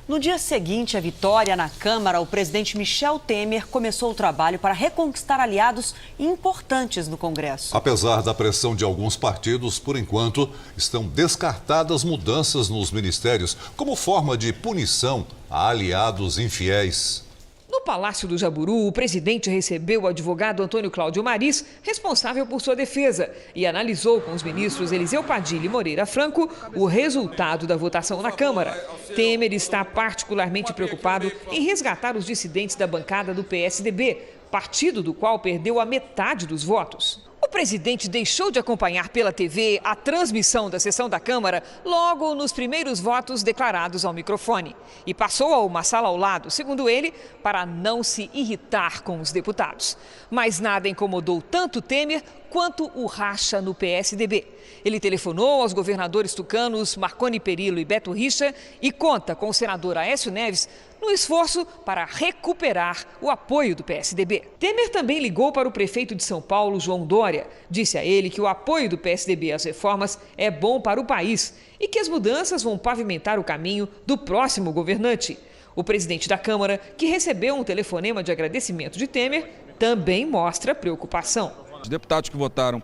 No dia seguinte à vitória na Câmara, o presidente Michel Temer começou o trabalho para reconquistar aliados importantes no Congresso. Apesar da pressão de alguns partidos, por enquanto, estão descartadas mudanças nos ministérios como forma de punição a aliados infiéis. No Palácio do Jaburu, o presidente recebeu o advogado Antônio Cláudio Maris, responsável por sua defesa, e analisou com os ministros Eliseu Padilha e Moreira Franco o resultado da votação na Câmara. Temer está particularmente preocupado em resgatar os dissidentes da bancada do PSDB, partido do qual perdeu a metade dos votos. O presidente deixou de acompanhar pela TV a transmissão da sessão da Câmara logo nos primeiros votos declarados ao microfone e passou a uma sala ao lado, segundo ele, para não se irritar com os deputados. Mas nada incomodou tanto Temer quanto o racha no PSDB. Ele telefonou aos governadores tucanos Marconi Perillo e Beto Richa e conta com o senador Aécio Neves no esforço para recuperar o apoio do PSDB. Temer também ligou para o prefeito de São Paulo, João Dória. Disse a ele que o apoio do PSDB às reformas é bom para o país e que as mudanças vão pavimentar o caminho do próximo governante. O presidente da Câmara, que recebeu um telefonema de agradecimento de Temer, também mostra preocupação. Os deputados que votaram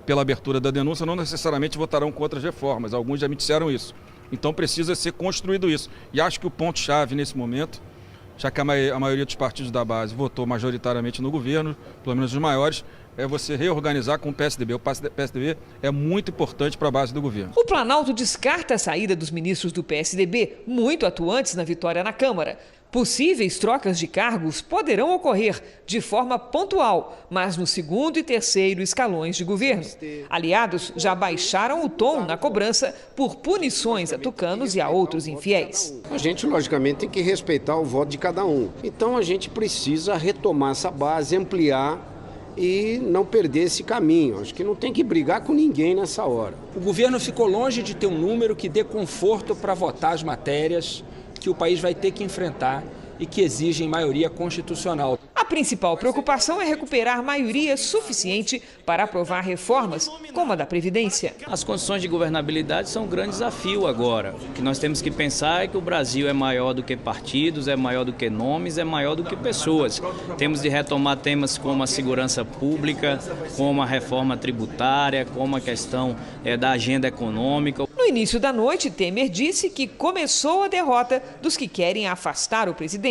pela abertura da denúncia não necessariamente votarão contra as reformas, alguns já me disseram isso. Então precisa ser construído isso. E acho que o ponto-chave nesse momento, já que a maioria dos partidos da base votou majoritariamente no governo, pelo menos os maiores, é você reorganizar com o PSDB. O PSDB é muito importante para a base do governo. O Planalto descarta a saída dos ministros do PSDB, muito atuantes na vitória na Câmara. Possíveis trocas de cargos poderão ocorrer de forma pontual, mas no segundo e terceiro escalões de governo. Aliados já baixaram o tom na cobrança por punições a tucanos e a outros infiéis. A gente, logicamente, tem que respeitar o voto de cada um. Então, a gente precisa retomar essa base, ampliar e não perder esse caminho. Acho que não tem que brigar com ninguém nessa hora. O governo ficou longe de ter um número que dê conforto para votar as matérias que o país vai ter que enfrentar e que exigem maioria constitucional. A principal preocupação é recuperar maioria suficiente para aprovar reformas, como a da Previdência. As condições de governabilidade são um grande desafio agora. O que nós temos que pensar é que o Brasil é maior do que partidos, é maior do que nomes, é maior do que pessoas. Temos de retomar temas como a segurança pública, como a reforma tributária, como a questão da agenda econômica. No início da noite, Temer disse que começou a derrota dos que querem afastar o presidente,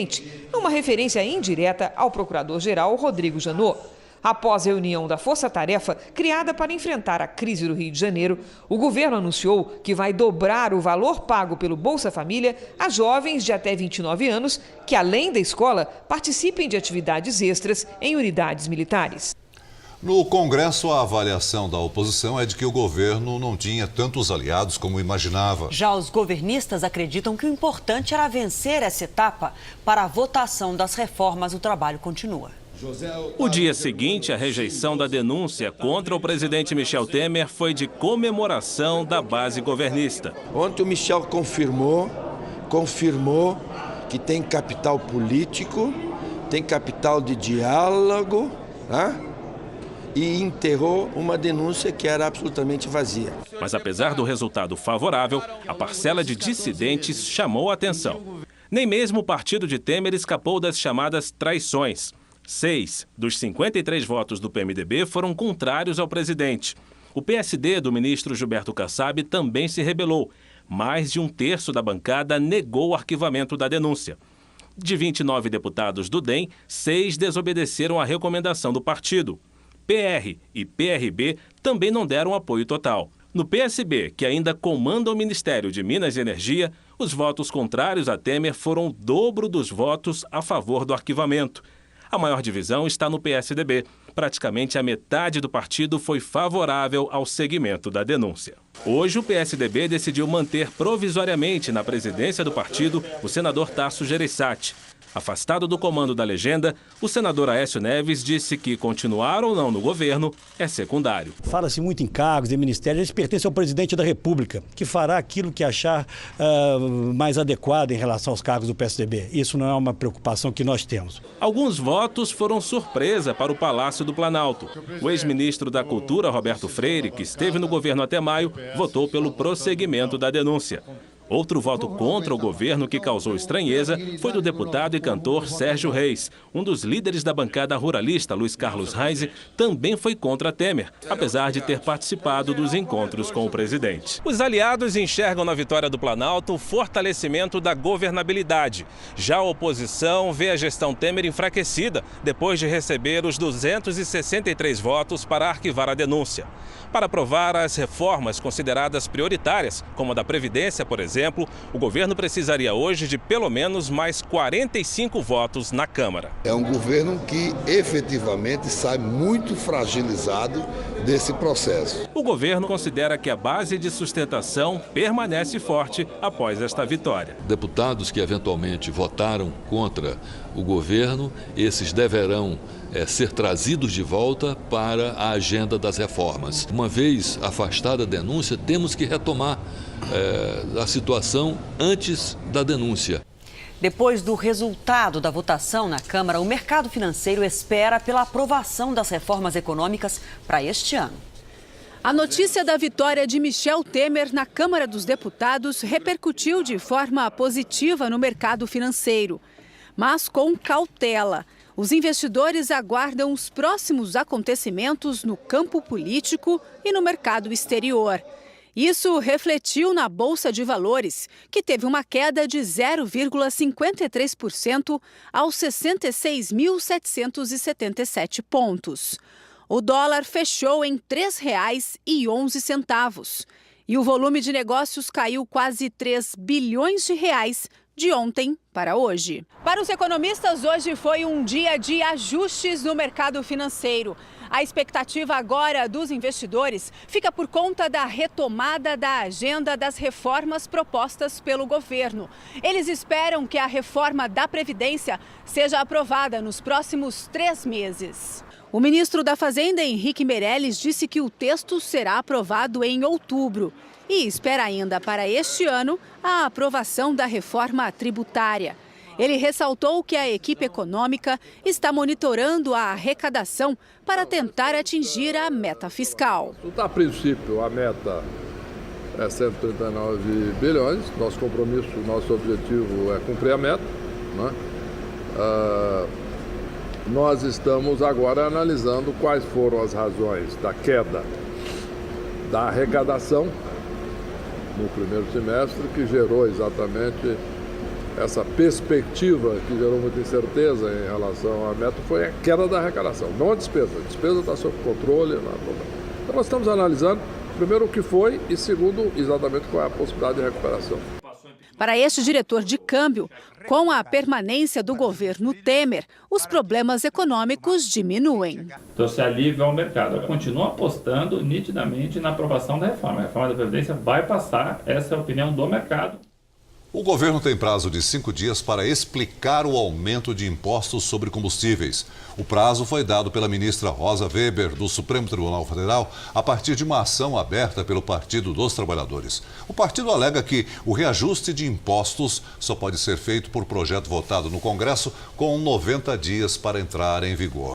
numa referência indireta ao procurador-geral Rodrigo Janot. Após a reunião da Força Tarefa, criada para enfrentar a crise do Rio de Janeiro, o governo anunciou que vai dobrar o valor pago pelo Bolsa Família a jovens de até 29 anos que, além da escola, participem de atividades extras em unidades militares. No Congresso, a avaliação da oposição é de que o governo não tinha tantos aliados como imaginava. Já os governistas acreditam que o importante era vencer essa etapa. Para a votação das reformas, o trabalho continua. O dia seguinte, a rejeição da denúncia contra o presidente Michel Temer foi de comemoração da base governista. Ontem o Michel confirmou que tem capital político, tem capital de diálogo, né? E enterrou uma denúncia que era absolutamente vazia. Mas apesar do resultado favorável, a parcela de dissidentes chamou a atenção. Nem mesmo o partido de Temer escapou das chamadas traições. 6 dos 53 votos do PMDB foram contrários ao presidente. O PSD do ministro Gilberto Kassab também se rebelou. Mais de um terço da bancada negou o arquivamento da denúncia. De 29 deputados do DEM, 6 desobedeceram à recomendação do partido. PR e PRB também não deram apoio total. No PSB, que ainda comanda o Ministério de Minas e Energia, os votos contrários a Temer foram o dobro dos votos a favor do arquivamento. A maior divisão está no PSDB. Praticamente a metade do partido foi favorável ao segmento da denúncia. Hoje, o PSDB decidiu manter provisoriamente na presidência do partido o senador Tasso Gereissati. Afastado do comando da legenda, o senador Aécio Neves disse que continuar ou não no governo é secundário. Fala-se muito em cargos, em ministérios, eles pertencem ao presidente da República, que fará aquilo que achar mais adequado em relação aos cargos do PSDB. Isso não é uma preocupação que nós temos. Alguns votos foram surpresa para o Palácio do Planalto. O ex-ministro da Cultura, Roberto Freire, que esteve no governo até maio, votou pelo prosseguimento da denúncia. Outro voto contra o governo que causou estranheza foi do deputado e cantor Sérgio Reis. Um dos líderes da bancada ruralista, Luiz Carlos Reis, também foi contra Temer, apesar de ter participado dos encontros com o presidente. Os aliados enxergam na vitória do Planalto o fortalecimento da governabilidade. Já a oposição vê a gestão Temer enfraquecida depois de receber os 263 votos para arquivar a denúncia. Para aprovar as reformas consideradas prioritárias, como a da Previdência, por exemplo, o governo precisaria hoje de pelo menos mais 45 votos na Câmara. É um governo que efetivamente sai muito fragilizado desse processo. O governo considera que a base de sustentação permanece forte após esta vitória. Deputados que eventualmente votaram contra o governo, esses deverão ser trazidos de volta para a agenda das reformas. Uma vez afastada a denúncia, temos que retomar a situação antes da denúncia. Depois do resultado da votação na Câmara, o mercado financeiro espera pela aprovação das reformas econômicas para este ano. A notícia da vitória de Michel Temer na Câmara dos Deputados repercutiu de forma positiva no mercado financeiro, mas com cautela. Os investidores aguardam os próximos acontecimentos no campo político e no mercado exterior. Isso refletiu na Bolsa de Valores, que teve uma queda de 0,53% aos 66.777 pontos. O dólar fechou em R$ 3,11 e o volume de negócios caiu quase 3 bilhões de reais de ontem para hoje. Para os economistas, hoje foi um dia de ajustes no mercado financeiro. A expectativa agora dos investidores fica por conta da retomada da agenda das reformas propostas pelo governo. Eles esperam que a reforma da Previdência seja aprovada nos próximos 3 meses. O ministro da Fazenda, Henrique Meirelles, disse que o texto será aprovado em outubro e espera ainda para este ano a aprovação da reforma tributária. Ele ressaltou que a equipe econômica está monitorando a arrecadação para tentar atingir a meta fiscal. A princípio, a meta é 139 bilhões. Nosso compromisso, nosso objetivo é cumprir a meta, né? Nós estamos agora analisando quais foram as razões da queda da arrecadação no primeiro semestre, que gerou exatamente essa perspectiva, que gerou muita incerteza em relação à meta, foi a queda da arrecadação, não a despesa. A despesa está sob controle. Então nós estamos analisando, primeiro, o que foi e, segundo, exatamente qual é a possibilidade de recuperação. Para este diretor de câmbio, com a permanência do governo Temer, os problemas econômicos diminuem. Então se alivia ao mercado. Eu continuo apostando nitidamente na aprovação da reforma. A reforma da Previdência vai passar, essa é a opinião do mercado. O governo tem prazo de 5 dias para explicar o aumento de impostos sobre combustíveis. O prazo foi dado pela ministra Rosa Weber, do Supremo Tribunal Federal, a partir de uma ação aberta pelo Partido dos Trabalhadores. O partido alega que o reajuste de impostos só pode ser feito por projeto votado no Congresso com 90 dias para entrar em vigor.